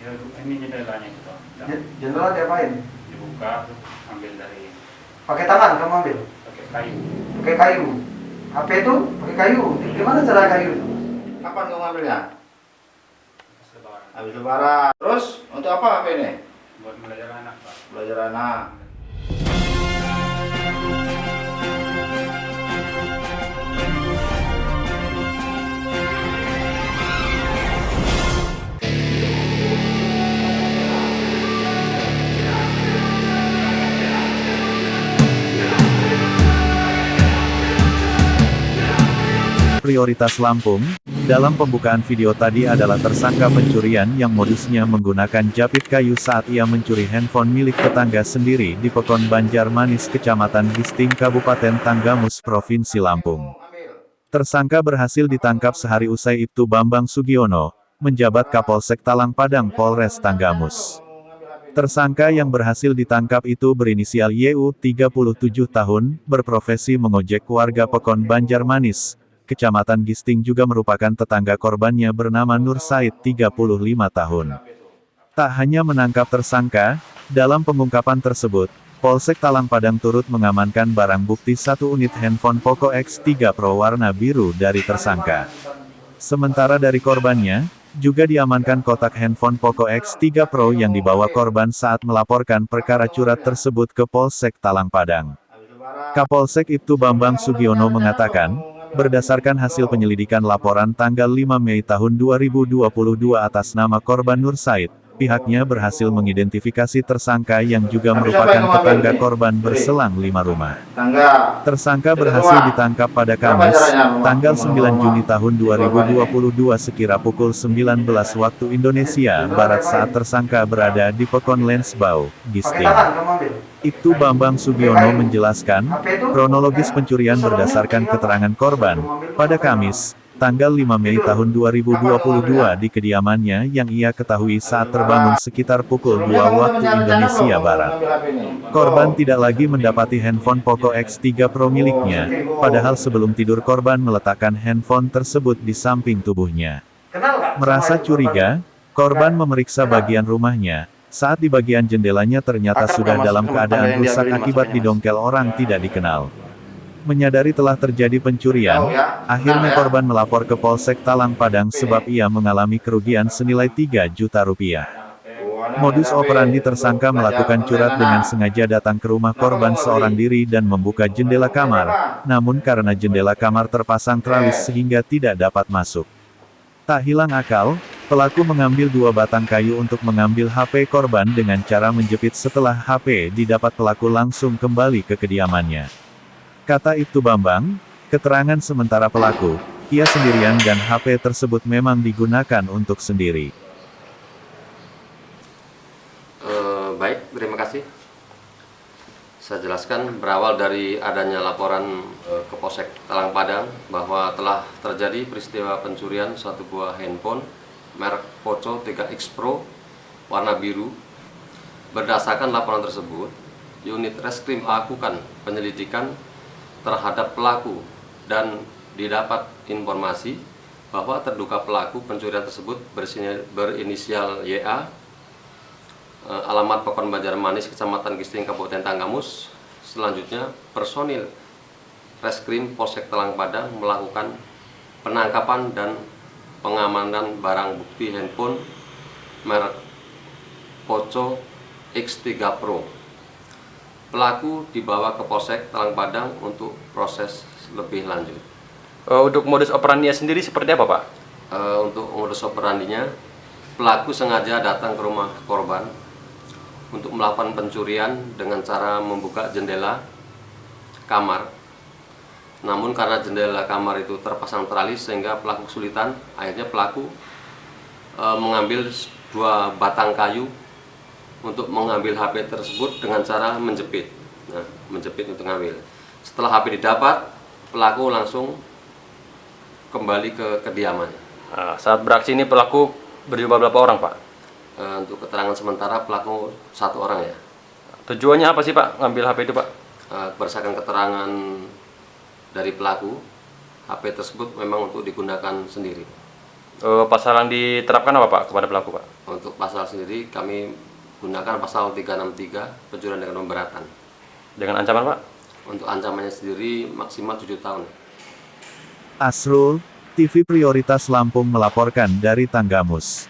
Ya, ini jendelanya itu. Jendela diapain? Dibuka, terus ambil dari Pakai tangan kamu ambil? pakai kayu. Pakai kayu. HP itu pakai kayu. Gimana cara kayu itu? Kapan kamu ngambilnya? Pas lebaran. Habis lebaran. Terus untuk apa HP ini? Buat belajar anak, Pak. Belajar anak. Prioritas Lampung, dalam pembukaan video tadi adalah tersangka pencurian yang modusnya menggunakan japit kayu saat ia mencuri handphone milik tetangga sendiri di Pekon Banjarmanis, Kecamatan Gisting, Kabupaten Tanggamus, Provinsi Lampung. Tersangka berhasil ditangkap sehari usai Ibtu Bambang Sugiono, menjabat Kapolsek Talang Padang, Polres Tanggamus. Tersangka yang berhasil ditangkap itu berinisial YU, 37 tahun, berprofesi mengojek, warga Pekon Banjarmanis, Kecamatan Gisting, juga merupakan tetangga korbannya bernama Nur Said, 35 tahun. Tak hanya menangkap tersangka, dalam pengungkapan tersebut, Polsek Talang Padang turut mengamankan barang bukti 1 unit handphone Poco X3 Pro warna biru dari tersangka. Sementara dari korbannya, juga diamankan kotak handphone Poco X3 Pro yang dibawa korban saat melaporkan perkara curat tersebut ke Polsek Talang Padang. Kapolsek Ibtu Bambang Sugiono mengatakan, berdasarkan hasil penyelidikan laporan tanggal 5 Mei tahun 2022 atas nama korban Nur Said, pihaknya berhasil mengidentifikasi tersangka yang juga merupakan tetangga korban berselang 5 rumah. Tersangka berhasil ditangkap pada Kamis, tanggal 9 Juni tahun 2022 sekira pukul 19 waktu Indonesia Barat saat tersangka berada di Pekon Lensbau, Gisting. Ibtu Bambang Sugiono menjelaskan, kronologis pencurian berdasarkan keterangan korban, pada Kamis, tanggal 5 Mei tahun 2022 di kediamannya yang ia ketahui saat terbangun sekitar pukul 2 waktu Indonesia Barat. Korban tidak lagi mendapati handphone Poco X3 Pro miliknya, padahal sebelum tidur korban meletakkan handphone tersebut di samping tubuhnya. Merasa curiga, korban memeriksa bagian rumahnya. Saat di bagian jendelanya ternyata sudah dalam keadaan rusak akibat didongkel orang tidak dikenal. Menyadari telah terjadi pencurian, akhirnya korban melapor ke Polsek Talang Padang sebab ia mengalami kerugian senilai 3 juta rupiah. Modus operandi tersangka melakukan curat dengan sengaja datang ke rumah korban seorang diri dan membuka jendela kamar, namun karena jendela kamar terpasang tralis sehingga tidak dapat masuk. Tak hilang akal, pelaku mengambil 2 batang kayu untuk mengambil HP korban dengan cara menjepit. Setelah HP didapat, pelaku langsung kembali ke kediamannya. Kata Ibtu Bambang, keterangan sementara pelaku, ia sendirian dan HP tersebut memang digunakan untuk sendiri. Baik, terima kasih. Saya jelaskan berawal dari adanya laporan ke Polsek Talang Padang bahwa telah terjadi peristiwa pencurian 1 buah handphone merek Poco 3X Pro warna biru. Berdasarkan laporan tersebut, unit Reskrim melakukan penyelidikan terhadap pelaku dan didapat informasi bahwa terduga pelaku pencurian tersebut berinisial YA, alamat Pekon Banjarmanis, Kecamatan Gisting, Kabupaten Tanggamus. Selanjutnya, personil Reskrim Polsek Talang Padang melakukan penangkapan dan pengamanan barang bukti handphone merek Poco X3 Pro. Pelaku dibawa ke Polsek Talang Padang untuk proses lebih lanjut. Untuk modus operandinya sendiri seperti apa, Pak? Untuk modus operandinya, pelaku sengaja datang ke rumah korban untuk melakukan pencurian dengan cara membuka jendela kamar. Namun karena jendela kamar itu terpasang teralis sehingga pelaku kesulitan, akhirnya pelaku mengambil 2 batang kayu untuk mengambil HP tersebut dengan cara menjepit. Nah, menjepit untuk mengambil. Setelah HP didapat, pelaku langsung kembali ke kediamannya. Saat beraksi ini pelaku berjumlah berapa orang, Pak? Untuk keterangan sementara pelaku 1 orang ya. Tujuannya apa sih, Pak, ngambil HP itu, Pak? Berdasarkan keterangan dari pelaku, HP tersebut memang untuk digunakan sendiri. Pasal yang diterapkan apa, Pak, kepada pelaku, Pak? Untuk pasal sendiri kami gunakan pasal 363 pencurian dengan pemberatan. Dengan ancaman, Pak? Untuk ancamannya sendiri maksimal 7 tahun. Asrul, TV Prioritas Lampung melaporkan dari Tanggamus.